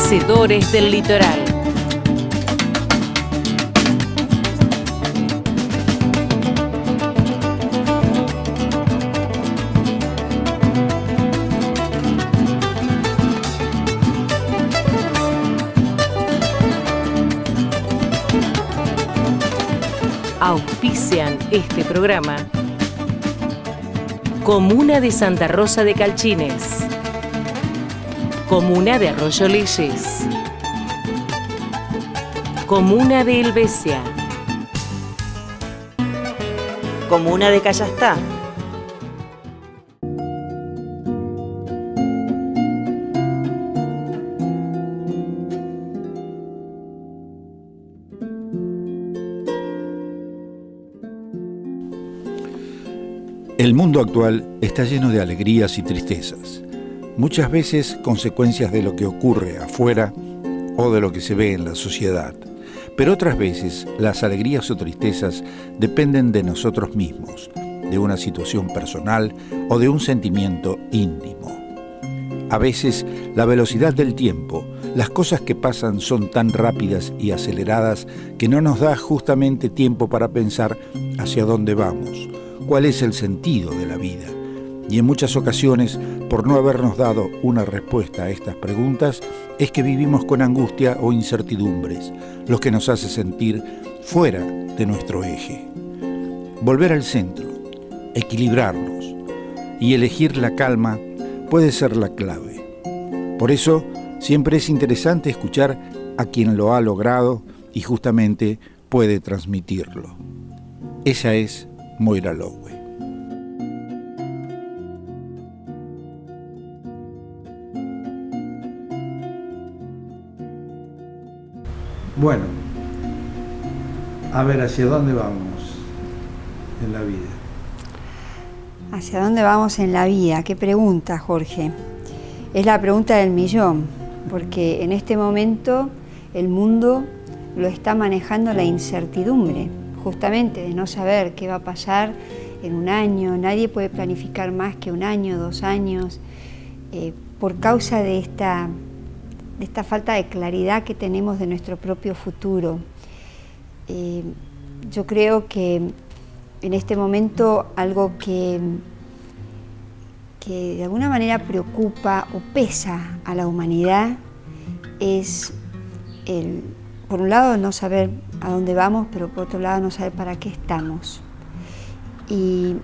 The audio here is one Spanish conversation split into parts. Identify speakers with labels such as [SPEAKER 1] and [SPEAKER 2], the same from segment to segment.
[SPEAKER 1] Hacedores del Litoral. Auspician este programa Comuna de Santa Rosa de Calchines, Comuna de Arroyo Leyes, Comuna de Helvecia,
[SPEAKER 2] Comuna de Callastá,
[SPEAKER 3] El mundo actual está lleno de alegrías y tristezas, muchas veces consecuencias de lo que ocurre afuera o de lo que se ve en la sociedad, pero otras veces las alegrías o tristezas dependen de nosotros mismos, de una situación personal o de un sentimiento íntimo. A veces la velocidad del tiempo, las cosas que pasan son tan rápidas y aceleradas que no nos da justamente tiempo para pensar hacia dónde vamos, cuál es el sentido de la vida. Y en muchas ocasiones, por no habernos dado una respuesta a estas preguntas, es que vivimos con angustia o incertidumbres, lo que nos hace sentir fuera de nuestro eje. Volver al centro, equilibrarnos y elegir la calma puede ser la clave. Por eso, siempre es interesante escuchar a quien lo ha logrado y justamente puede transmitirlo. Ella es Moira Lowe. Bueno, a ver, ¿hacia dónde vamos en la vida?
[SPEAKER 4] ¿Hacia dónde vamos en la vida? Qué pregunta, Jorge. Es la pregunta del millón, porque en este momento el mundo lo está manejando la incertidumbre, justamente de no saber qué va a pasar en un año. Nadie puede planificar más que un año, 2 años, por causa de esta falta de claridad que tenemos de nuestro propio futuro. Yo creo que en este momento algo que de alguna manera preocupa o pesa a la humanidad es por un lado no saber a dónde vamos, pero por otro lado no saber para qué estamos. Y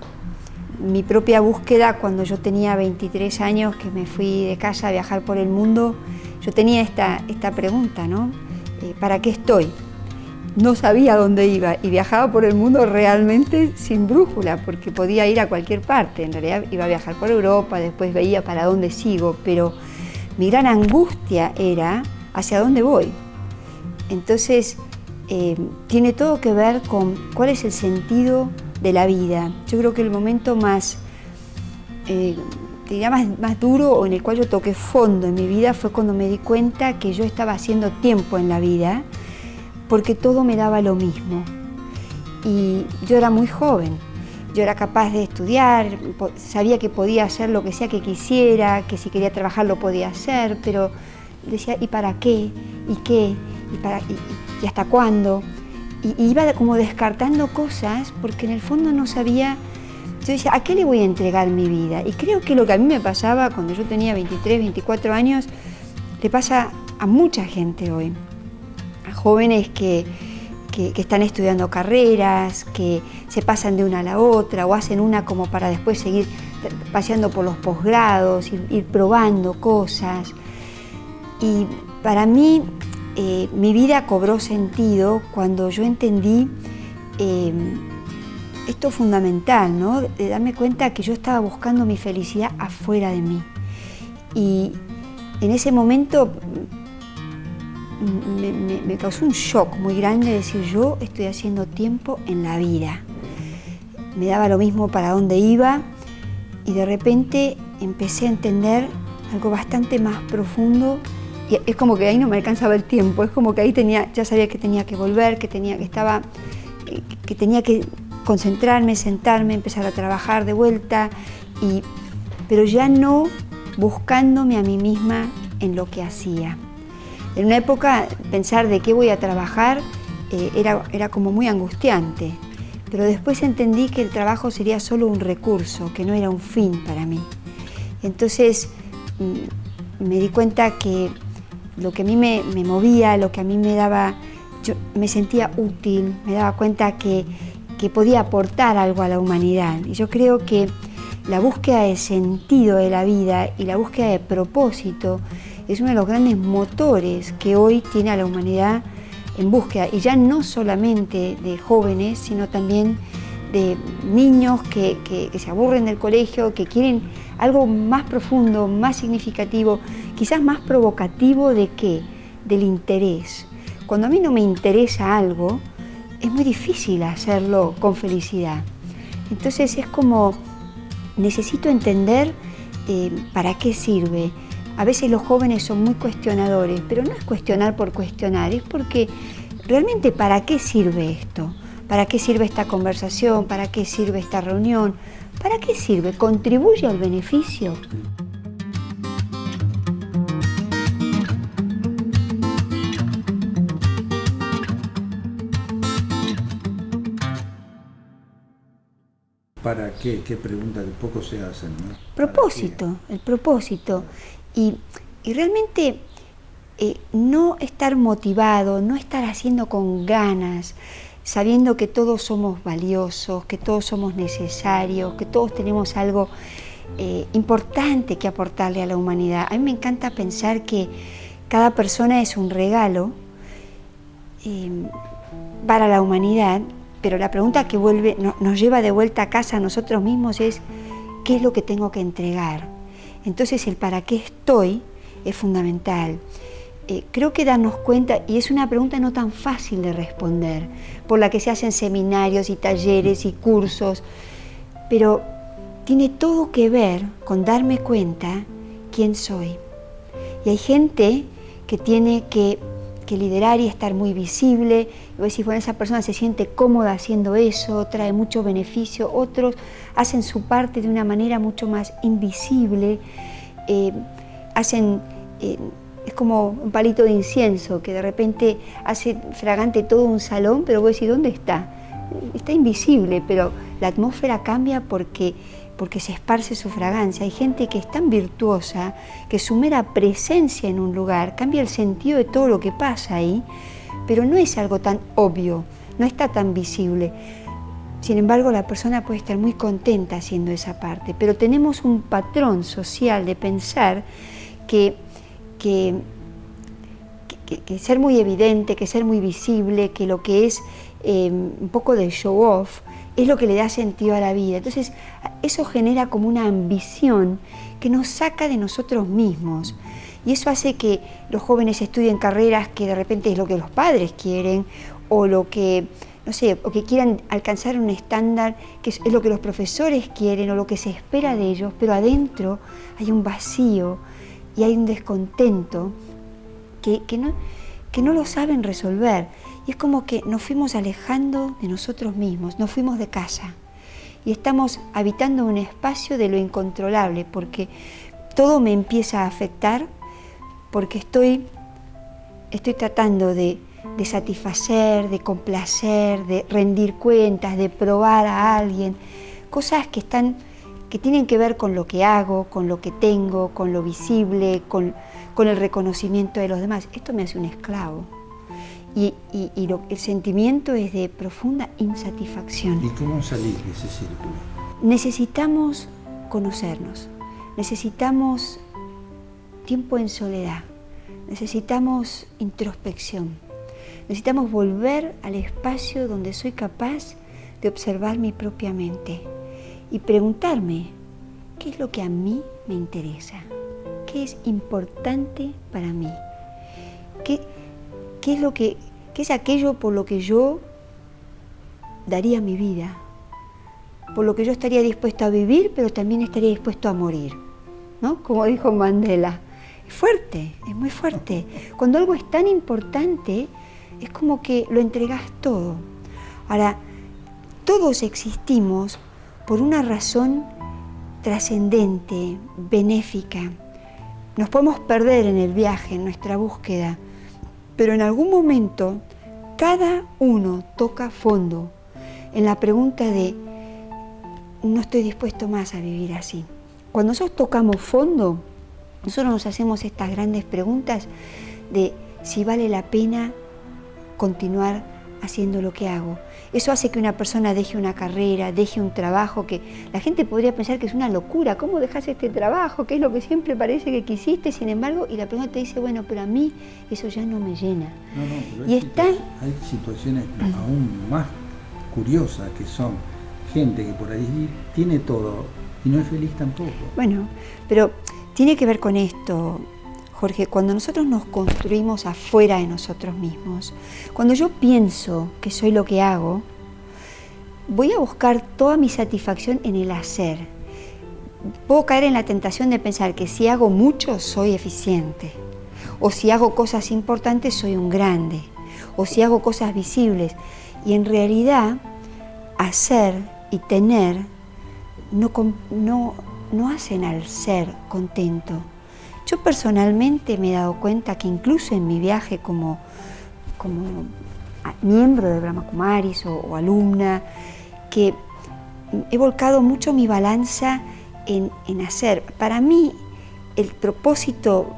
[SPEAKER 4] mi propia búsqueda, cuando yo tenía 23 años, que me fui de casa a viajar por el mundo, yo tenía esta pregunta, ¿no? ¿Para qué estoy? No sabía dónde iba y viajaba por el mundo realmente sin brújula, porque podía ir a cualquier parte. En realidad iba a viajar por Europa, después veía para dónde sigo, pero mi gran angustia era hacia dónde voy. Entonces, tiene todo que ver con cuál es el sentido de la vida. Yo creo que el momento más duro, o en el cual yo toqué fondo en mi vida, fue cuando me di cuenta que yo estaba haciendo tiempo en la vida, porque todo me daba lo mismo. Y yo era muy joven, yo era capaz de estudiar, sabía que podía hacer lo que sea que quisiera, que si quería trabajar lo podía hacer, pero decía, ¿y para qué? ¿Y qué? ¿Y hasta cuándo? Y iba como descartando cosas, porque en el fondo no sabía. Yo decía, ¿a qué le voy a entregar mi vida? Y creo que lo que a mí me pasaba cuando yo tenía 23, 24 años, le pasa a mucha gente hoy. A jóvenes que están estudiando carreras, que se pasan de una a la otra, o hacen una como para después seguir paseando por los posgrados, ir probando cosas. Y para mí, mi vida cobró sentido cuando yo entendí esto fundamental, ¿no? De darme cuenta que yo estaba buscando mi felicidad afuera de mí. Y en ese momento me causó un shock muy grande decir, yo estoy haciendo tiempo en la vida. Me daba lo mismo para dónde iba y de repente empecé a entender algo bastante más profundo. Y es como que ahí no me alcanzaba el tiempo, es como que ahí ya sabía que tenía que volver, que tenía que concentrarme, sentarme, empezar a trabajar de vuelta, pero ya no buscándome a mí misma en lo que hacía. En una época pensar de qué voy a trabajar era como muy angustiante, pero después entendí que el trabajo sería solo un recurso, que no era un fin para mí. Entonces me di cuenta que lo que a mí me movía, lo que a mí me daba, yo me sentía útil, me daba cuenta que podía aportar algo a la humanidad. Y yo creo que la búsqueda de sentido de la vida y la búsqueda de propósito es uno de los grandes motores que hoy tiene a la humanidad en búsqueda, y ya no solamente de jóvenes, sino también de niños que se aburren del colegio, que quieren algo más profundo, más significativo, quizás más provocativo. ¿De qué? Del interés. Cuando a mí no me interesa algo, es muy difícil hacerlo con felicidad. Entonces es como, necesito entender para qué sirve. A veces los jóvenes son muy cuestionadores, pero no es cuestionar por cuestionar, es porque realmente ¿para qué sirve esto? ¿Para qué sirve esta conversación? ¿Para qué sirve esta reunión? ¿Para qué sirve? ¿Contribuye al beneficio?
[SPEAKER 3] ¿Para qué? ¿Qué pregunta que poco se hacen, ¿no?
[SPEAKER 4] Propósito, el propósito. Y realmente no estar motivado, no estar haciendo con ganas, sabiendo que todos somos valiosos, que todos somos necesarios, que todos tenemos algo importante que aportarle a la humanidad. A mí me encanta pensar que cada persona es un regalo para la humanidad, pero la pregunta que nos lleva de vuelta a casa a nosotros mismos es ¿qué es lo que tengo que entregar? Entonces el para qué estoy es fundamental. Creo que darnos cuenta, y es una pregunta no tan fácil de responder, por la que se hacen seminarios y talleres y cursos, pero tiene todo que ver con darme cuenta quién soy. Y hay gente que tiene que liderar y estar muy visible, y vos decís, bueno, esa persona se siente cómoda haciendo eso, trae mucho beneficio. Otros hacen su parte de una manera mucho más invisible, es como un palito de incienso que de repente hace fragante todo un salón, pero vos decís, ¿dónde está? Está invisible, pero la atmósfera cambia porque se esparce su fragancia. Hay gente que es tan virtuosa que su mera presencia en un lugar cambia el sentido de todo lo que pasa ahí, pero no es algo tan obvio, no está tan visible. Sin embargo, la persona puede estar muy contenta haciendo esa parte, pero tenemos un patrón social de pensar que ser muy evidente, que ser muy visible, que lo que es un poco de show off, es lo que le da sentido a la vida. Entonces, eso genera como una ambición que nos saca de nosotros mismos. Y eso hace que los jóvenes estudien carreras que de repente es lo que los padres quieren, o lo que, no sé, o que quieran alcanzar un estándar que es lo que los profesores quieren, o lo que se espera de ellos, pero adentro hay un vacío y hay un descontento que no lo saben resolver. Y es como que nos fuimos alejando de nosotros mismos, nos fuimos de casa y estamos habitando un espacio de lo incontrolable, porque todo me empieza a afectar, porque estoy tratando de satisfacer, de complacer, de rendir cuentas, de probar a alguien, cosas que tienen que ver con lo que hago, con lo que tengo, con lo visible, con el reconocimiento de los demás. Esto me hace un esclavo. Y el sentimiento es de profunda insatisfacción.
[SPEAKER 3] ¿Y cómo salir de ese círculo?
[SPEAKER 4] Necesitamos conocernos, necesitamos tiempo en soledad, necesitamos introspección, necesitamos volver al espacio donde soy capaz de observar mi propia mente y preguntarme qué es lo que a mí me interesa, qué es importante para mí, qué es aquello por lo que yo daría mi vida, por lo que yo estaría dispuesto a vivir, pero también estaría dispuesto a morir, ¿no? Como dijo Mandela. Es fuerte, es muy fuerte. Cuando algo es tan importante, es como que lo entregas todo. Ahora, todos existimos por una razón trascendente, benéfica. Nos podemos perder en el viaje, en nuestra búsqueda, pero en algún momento cada uno toca fondo en la pregunta de no estoy dispuesto más a vivir así. Cuando nosotros tocamos fondo, nosotros nos hacemos estas grandes preguntas de si vale la pena continuar haciendo lo que hago. Eso hace que una persona deje una carrera, deje un trabajo que la gente podría pensar que es una locura. ¿Cómo dejas este trabajo? ¿Qué es lo que siempre parece que quisiste? Sin embargo, y la persona te dice, bueno, pero a mí eso ya no me llena.
[SPEAKER 3] No,
[SPEAKER 4] y
[SPEAKER 3] hay situaciones aún más curiosas, que son gente que por ahí tiene todo y no es feliz tampoco.
[SPEAKER 4] Bueno, pero tiene que ver con esto, Jorge, cuando nosotros nos construimos afuera de nosotros mismos, cuando yo pienso que soy lo que hago, voy a buscar toda mi satisfacción en el hacer. Puedo caer en la tentación de pensar que si hago mucho soy eficiente, o si hago cosas importantes soy un grande, o si hago cosas visibles. Y en realidad, hacer y tener no hacen al ser contento. Yo personalmente me he dado cuenta que incluso en mi viaje como miembro de Brahma Kumaris o alumna, que he volcado mucho mi balanza en hacer. Para mí el propósito,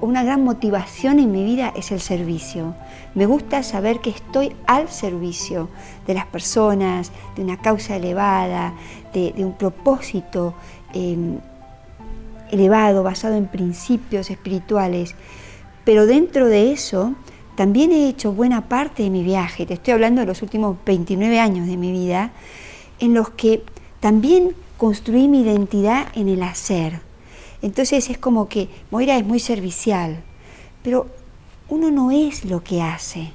[SPEAKER 4] una gran motivación en mi vida es el servicio. Me gusta saber que estoy al servicio de las personas, de una causa elevada, de un propósito elevado, basado en principios espirituales. Pero dentro de eso también he hecho buena parte de mi viaje, te estoy hablando de los últimos 29 años de mi vida, en los que también construí mi identidad en el hacer. Entonces es como que Moira es muy servicial, pero uno no es lo que hace.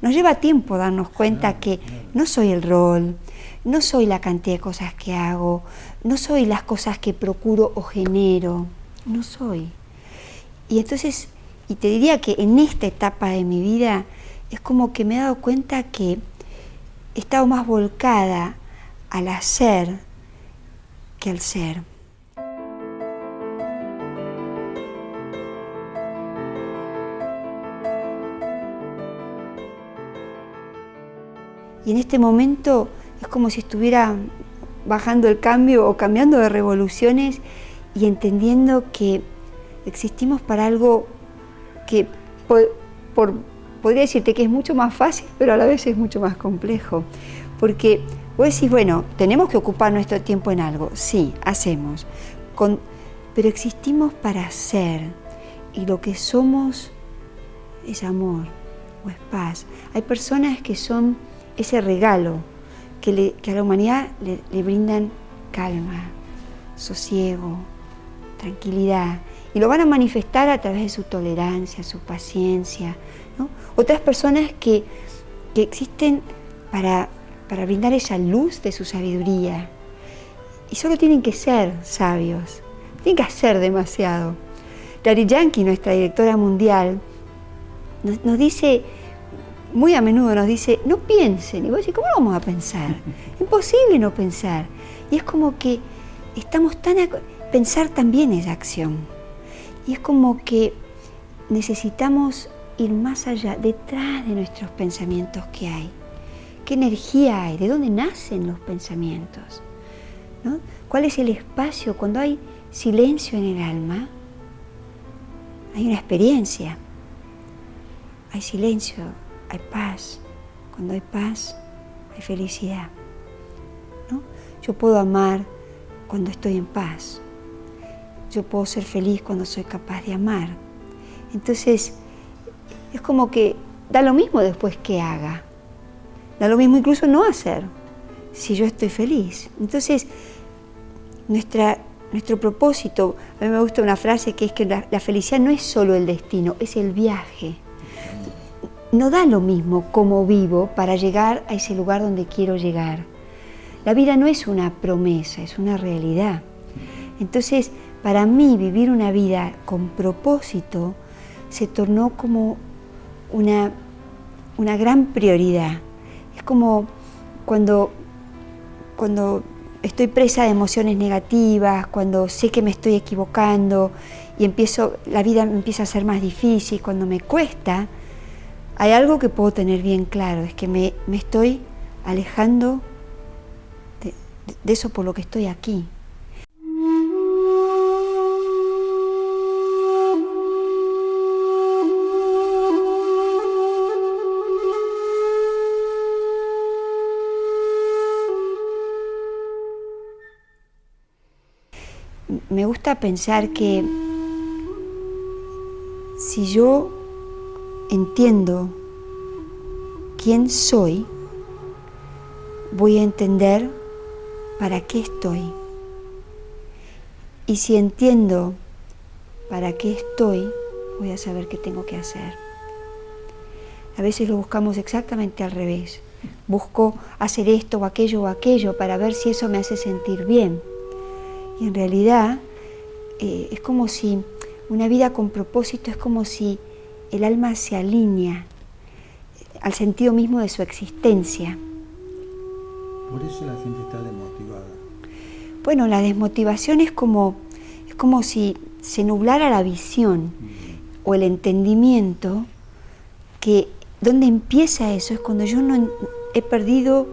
[SPEAKER 4] Nos lleva tiempo darnos cuenta que no soy el rol, no soy la cantidad de cosas que hago, no soy las cosas que procuro o genero, no soy. Y entonces, y te diría que en esta etapa de mi vida es como que me he dado cuenta que he estado más volcada al hacer que al ser. Y en este momento es como si estuviera bajando el cambio o cambiando de revoluciones y entendiendo que existimos para algo que podría decirte que es mucho más fácil, pero a la vez es mucho más complejo. Porque vos decís, bueno, tenemos que ocupar nuestro tiempo en algo. Sí, hacemos. Pero existimos para ser. Y lo que somos es amor o es paz. Hay personas que son ese regalo que a la humanidad le brindan calma, sosiego, tranquilidad, y lo van a manifestar a través de su tolerancia, su paciencia, ¿no? Otras personas que existen para brindar esa luz de su sabiduría, y solo tienen que ser sabios, tienen que hacer demasiado. Dari Yankee, nuestra directora mundial, nos dice, muy a menudo nos dice, no piensen. Y vos decís, ¿cómo no vamos a pensar? Imposible no pensar. Y es como que estamos pensar también es acción. Y es como que necesitamos ir más allá, detrás de nuestros pensamientos que hay. ¿Qué energía hay? ¿De dónde nacen los pensamientos? ¿No? ¿Cuál es el espacio? Cuando hay silencio en el alma, hay una experiencia. Hay silencio. Hay paz. Cuando hay paz, hay felicidad, ¿no? Yo puedo amar cuando estoy en paz. Yo puedo ser feliz cuando soy capaz de amar. Entonces, es como que da lo mismo después que haga. Da lo mismo incluso no hacer, si yo estoy feliz. Entonces, nuestro propósito, a mí me gusta una frase que es que la felicidad no es solo el destino, es el viaje. No da lo mismo cómo vivo para llegar a ese lugar donde quiero llegar. La vida no es una promesa, es una realidad. Entonces, para mí, vivir una vida con propósito se tornó como una gran prioridad. Es como cuando estoy presa de emociones negativas, cuando sé que me estoy equivocando y la vida me empieza a ser más difícil, cuando me cuesta, hay algo que puedo tener bien claro, es que me estoy alejando de eso por lo que estoy aquí. Me gusta pensar que si yo entiendo quién soy, voy a entender para qué estoy. Y si entiendo para qué estoy, voy a saber qué tengo que hacer. A veces lo buscamos exactamente al revés. Busco hacer esto o aquello para ver si eso me hace sentir bien. Y en realidad es como si una vida con propósito es como si el alma se alinea al sentido mismo de su existencia.
[SPEAKER 3] Por eso la gente está desmotivada.
[SPEAKER 4] Bueno, la desmotivación es como si se nublara la visión o el entendimiento, que donde empieza eso es cuando yo no he perdido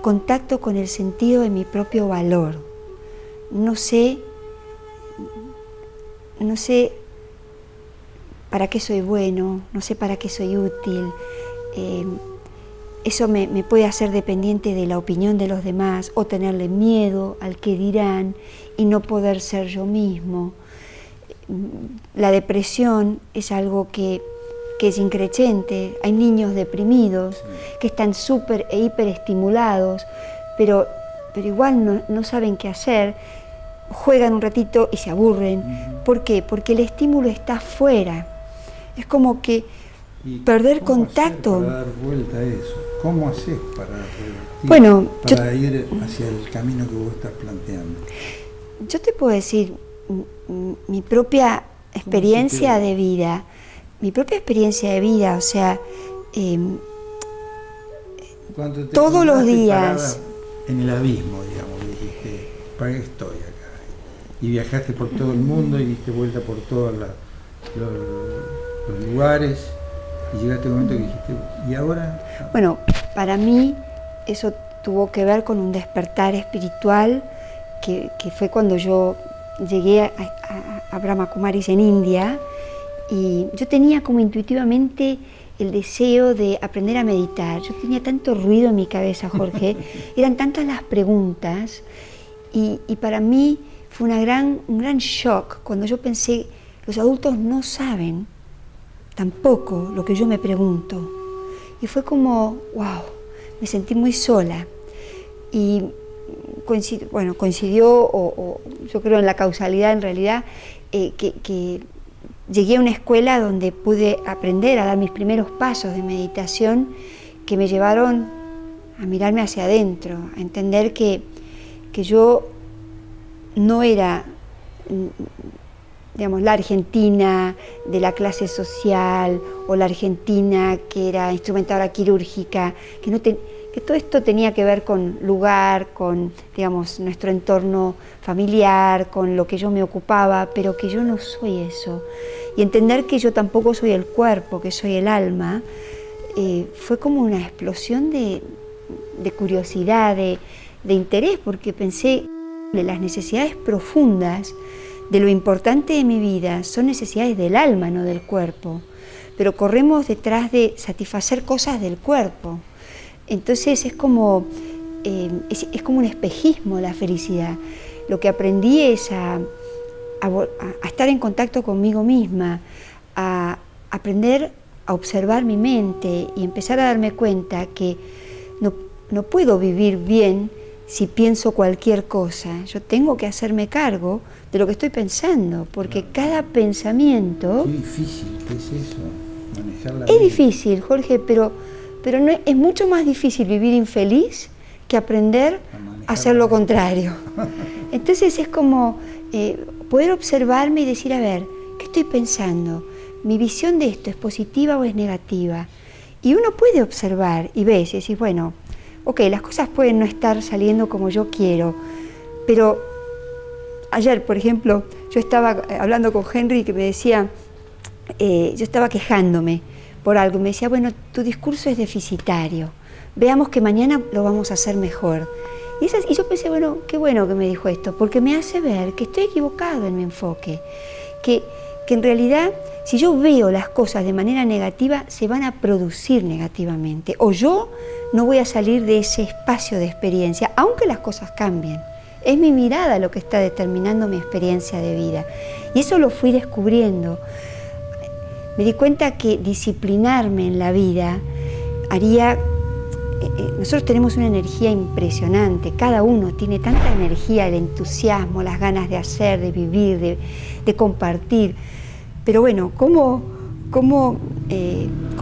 [SPEAKER 4] contacto con el sentido de mi propio valor. No sé para qué soy bueno, no sé para qué soy útil. Eso me puede hacer dependiente de la opinión de los demás o tenerle miedo al que dirán y no poder ser yo mismo. La depresión es algo que es increchente. Hay niños deprimidos que están súper e hiperestimulados, pero igual no saben qué hacer, juegan un ratito y se aburren. ¿Por qué? Porque el estímulo está afuera. Es como que perder contacto.
[SPEAKER 3] ¿Cómo hacer para dar vuelta a eso? ¿Cómo haces para revertir,
[SPEAKER 4] bueno,
[SPEAKER 3] para ir hacia el camino que vos estás planteando?
[SPEAKER 4] Yo te puedo decir mi propia experiencia de vida. Mi propia experiencia de vida, o sea, todos los días.
[SPEAKER 3] En el abismo, digamos, dijiste, ¿para qué estoy acá? Y viajaste por todo el mundo y diste vuelta por todos los lugares y llegaste a un momento que dijiste, ¿y ahora?
[SPEAKER 4] Bueno, para mí eso tuvo que ver con un despertar espiritual que fue cuando yo llegué a Brahma Kumaris en India, y yo tenía como intuitivamente el deseo de aprender a meditar. Yo tenía tanto ruido en mi cabeza, Jorge, eran tantas las preguntas, y para mí fue un gran shock cuando yo pensé, los adultos no saben tampoco lo que yo me pregunto. Y fue como, wow, me sentí muy sola. Y coincidió, o yo creo en la causalidad en realidad, que llegué a una escuela donde pude aprender a dar mis primeros pasos de meditación que me llevaron a mirarme hacia adentro, a entender que yo no era, digamos, la Argentina de la clase social o la Argentina que era instrumentadora quirúrgica, que todo esto tenía que ver con lugar, con, digamos, nuestro entorno familiar, con lo que yo me ocupaba, pero que yo no soy eso. Y entender que yo tampoco soy el cuerpo, que soy el alma, fue como una explosión de curiosidad, de interés, porque pensé que las necesidades profundas de lo importante de mi vida son necesidades del alma, no del cuerpo. Pero corremos detrás de satisfacer cosas del cuerpo. Entonces es como un espejismo la felicidad. Lo que aprendí es a estar en contacto conmigo misma, a aprender a observar mi mente y empezar a darme cuenta que no puedo vivir bien si pienso cualquier cosa. Yo tengo que hacerme cargo de lo que estoy pensando, porque cada pensamiento...
[SPEAKER 3] Qué difícil que es eso, manejar la
[SPEAKER 4] vida. Es difícil, Jorge, pero no, es mucho más difícil vivir infeliz que aprender a hacer lo contrario. Entonces es como poder observarme y decir, a ver, ¿qué estoy pensando? ¿Mi visión de esto es positiva o es negativa? Y uno puede observar y ves y decís, bueno, ok, las cosas pueden no estar saliendo como yo quiero, pero ayer, por ejemplo, yo estaba hablando con Henry que me decía, yo estaba quejándome, por algo. Me decía, bueno, tu discurso es deficitario. Veamos que mañana lo vamos a hacer mejor. Y yo pensé, bueno, qué bueno que me dijo esto, porque me hace ver que estoy equivocado en mi enfoque. Que en realidad, si yo veo las cosas de manera negativa, se van a producir negativamente. O yo no voy a salir de ese espacio de experiencia, aunque las cosas cambien. Es mi mirada lo que está determinando mi experiencia de vida. Y eso lo fui descubriendo. Me di cuenta que disciplinarme en la vida haría... Nosotros tenemos una energía impresionante, cada uno tiene tanta energía, el entusiasmo, las ganas de hacer, de vivir, de compartir. Pero bueno, ¿cómo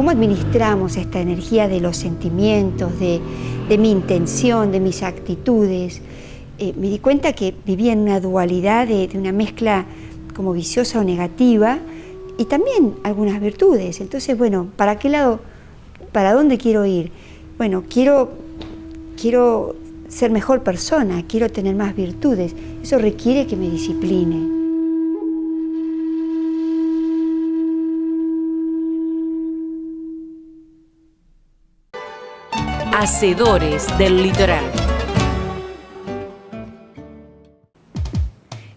[SPEAKER 4] administramos esta energía de los sentimientos, de mi intención, de mis actitudes? Me di cuenta que vivía en una dualidad de una mezcla como viciosa o negativa y también algunas virtudes. Entonces, bueno, ¿para qué lado, para dónde quiero ir? Bueno, quiero ser mejor persona, quiero tener más virtudes. Eso requiere que me discipline.
[SPEAKER 1] Hacedores del litoral.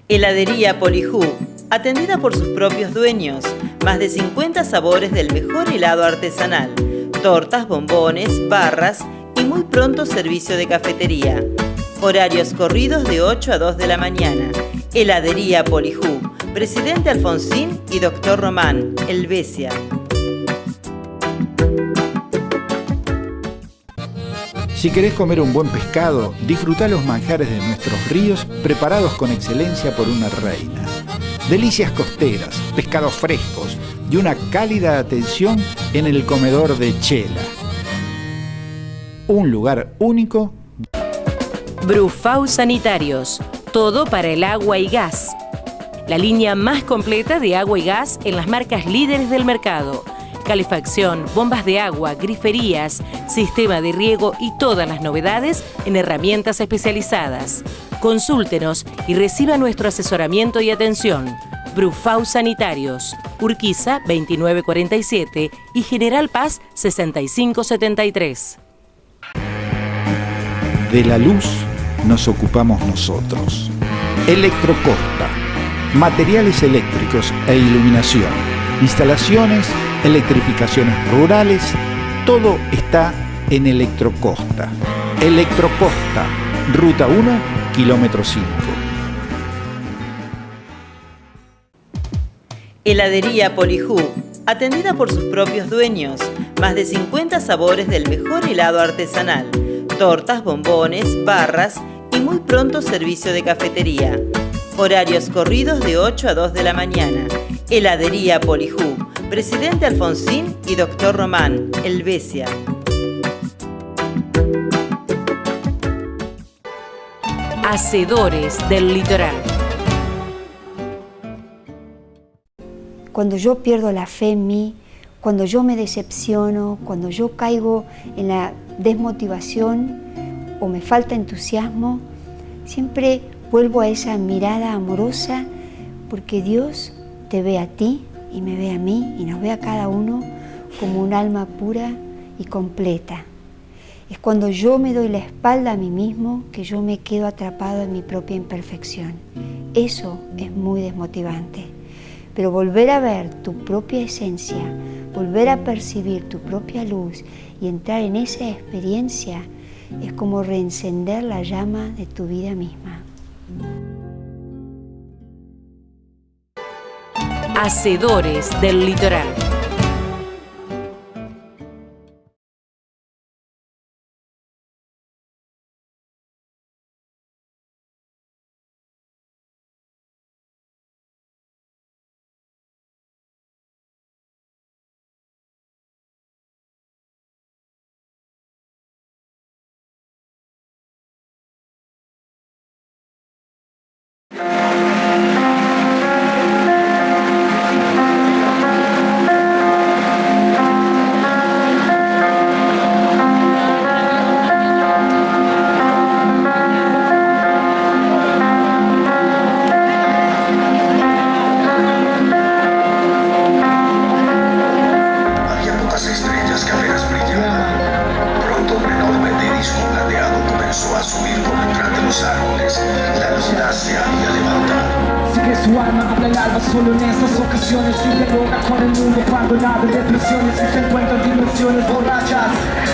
[SPEAKER 2] Heladería Polijú, atendida por sus propios dueños. Más de 50 sabores del mejor helado artesanal. Tortas, bombones, barras y muy pronto servicio de cafetería. Horarios corridos de 8 a 2 de la mañana. Heladería Polijú, Presidente Alfonsín y Doctor Román, Helvecia.
[SPEAKER 3] Si querés comer un buen pescado, disfrutá los manjares de nuestros ríos preparados con excelencia por una reina. Delicias costeras, pescados frescos y una cálida atención en el comedor de Chela. Un lugar único.
[SPEAKER 1] Brufau Sanitarios, todo para el agua y gas. La línea más completa de agua y gas en las marcas líderes del mercado. Calefacción, bombas de agua, griferías, sistema de riego y todas las novedades en herramientas especializadas. Consúltenos y reciba nuestro asesoramiento y atención. Brufau Sanitarios, Urquiza 2947 y General Paz 6573.
[SPEAKER 3] De la luz nos ocupamos nosotros. Electrocosta, materiales eléctricos e iluminación, instalaciones, electrificaciones rurales, todo está en Electrocosta. Electrocosta, Ruta 1, kilómetro 5.
[SPEAKER 2] Heladería Polijú, atendida por sus propios dueños. Más de 50 sabores del mejor helado artesanal. Tortas, bombones, barras y muy pronto servicio de cafetería. Horarios corridos de 8 a 2 de la mañana. Heladería Polijú, Presidente Alfonsín y Doctor Román, Helvecia.
[SPEAKER 1] Hacedores del litoral.
[SPEAKER 4] Cuando yo pierdo la fe en mí, cuando yo me decepciono, cuando yo caigo en la desmotivación o me falta entusiasmo, siempre vuelvo a esa mirada amorosa, porque Dios te ve a ti y me ve a mí y nos ve a cada uno como un alma pura y completa. Es cuando yo me doy la espalda a mí mismo que yo me quedo atrapado en mi propia imperfección. Eso es muy desmotivante. Pero volver a ver tu propia esencia, volver a percibir tu propia luz y entrar en esa experiencia es como reencender la llama de tu vida misma.
[SPEAKER 1] Hacedores del litoral.
[SPEAKER 5] la vida se había levantado.
[SPEAKER 6] Sigue su alma, habla el alma solo en esas ocasiones. Y dialoga con el mundo cuando nada de depresiones. Y se encuentran dimensiones borrachas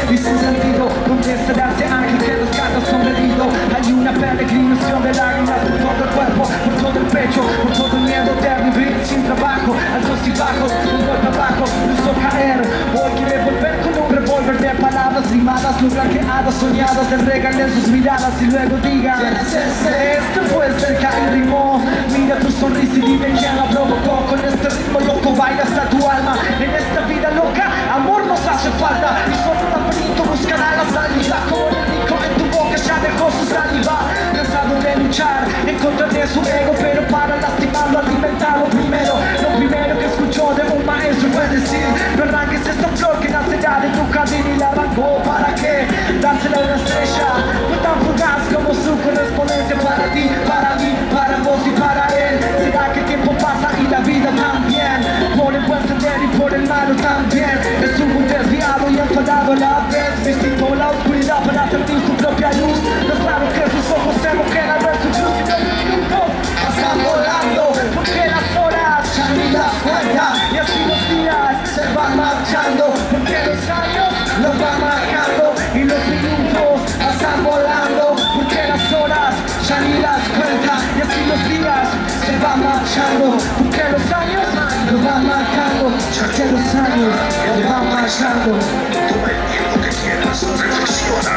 [SPEAKER 6] y sin sentido, donde estará ese ángel que rescata sombrerido. Hay una peregrinación de lágrimas por todo el cuerpo, por todo el pecho, por todo el miedo de vivir sin trabajo. Altos y bajos, un golpe abajo, lo hizo caer. Hoy quiere volver con un revólver de palabras rimadas, lo blanqueadas, soñadas, le regalen sus miradas y luego digan: este fue cerca y rimó. Mira tu sonrisa y dime quién la provocó. Con este ritmo loco baila hasta tu alma. En esta vida loca, amor nos hace falta. Y solo un laberinto buscará la salida. Como el único en tu boca ya dejó su saliva. Cansado de luchar en contra de su ego, pero para lastimarlo, alimentarlo primero. Lo primero que escuchó de un maestro fue decir: no arranques esta flor que nacerá de tu jardín. Y la arrancó, ¿para qué? Dársela a una estrella. Fue tan fugaz como su correspondencia para ti, para mí, para vos y para él. Será que el tiempo pasa y la vida también, por el buen sendero y por el malo también. Es un desviado y enfadado a la vez. Visitó la oscuridad para sentir su propia luz. No es claro que sus ojos se mojen al ver su cruz. Y los minutos pasan volando, porque las horas ya ni las cuenta. Y así los días se van marchando, porque los años los van marcando. Y los minutos pasan volando, porque las horas ya ni las cuenta. Y así los días se van marchando, porque los años los van marcando. Ya que los años los van marchando.
[SPEAKER 5] Toma el tiempo que quieras, reflexiona.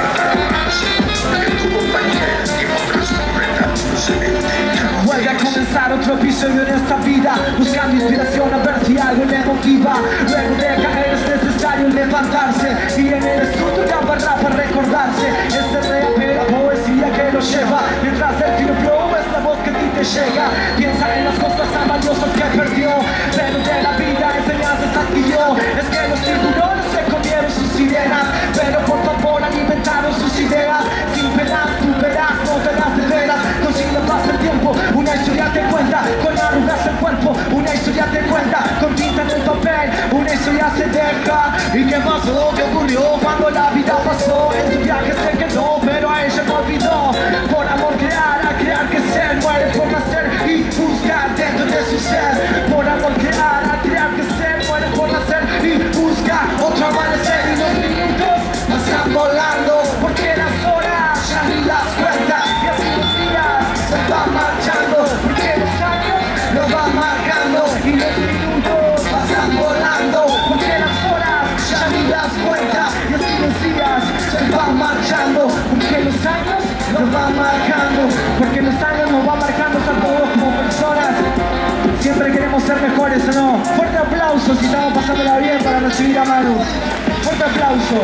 [SPEAKER 5] En tu compañía el tiempo transcurre tan dulcemente.
[SPEAKER 6] Vuelve a comenzar otro episodio en esta vida, buscando inspiración a ver si algo le motiva. Luego de caer es necesario levantarse, y en el estudio de barra para recordarse. Ese rap es la poesía que lo lleva, mientras el filo flow es la voz que a ti te llega. Piensa en las cosas tan valiosas que perdió, pero de la vida enseñanzas adquirió. Es que los tiburones se comieron sus sirenas, pero por favor alimentaron sus ideas. Sin penas tú verás, no verás de veras. Consigue pasa el tiempo, una historia te cuenta, con arrugas el cuerpo, una historia te cuenta, con tinta en el papel, una historia se deja. ¿Y qué pasó? ¿Qué ocurrió cuando la vida pasó? En su viaje se quedó, pero a ella no olvidó. Por amor crear, a crear que ser, muere por nacer y busca dentro de su ser. Por amor crear, a crear que ser, muere por nacer y busca otro amanecer. Y los minutos pasan volando, porque las horas ya ni las cuenta. Y así los días se van marchando, porque los años los van marcando. Y los minutos pasan volando, porque las horas ya ni las cuenta. Y así los días se van marchando, porque los años los van marcando. Porque los años nos van marcando a todos como personas. Siempre queremos ser mejores, ¿o no? Fuerte aplauso si estamos pasándola bien para recibir a Manu. Fuerte aplauso.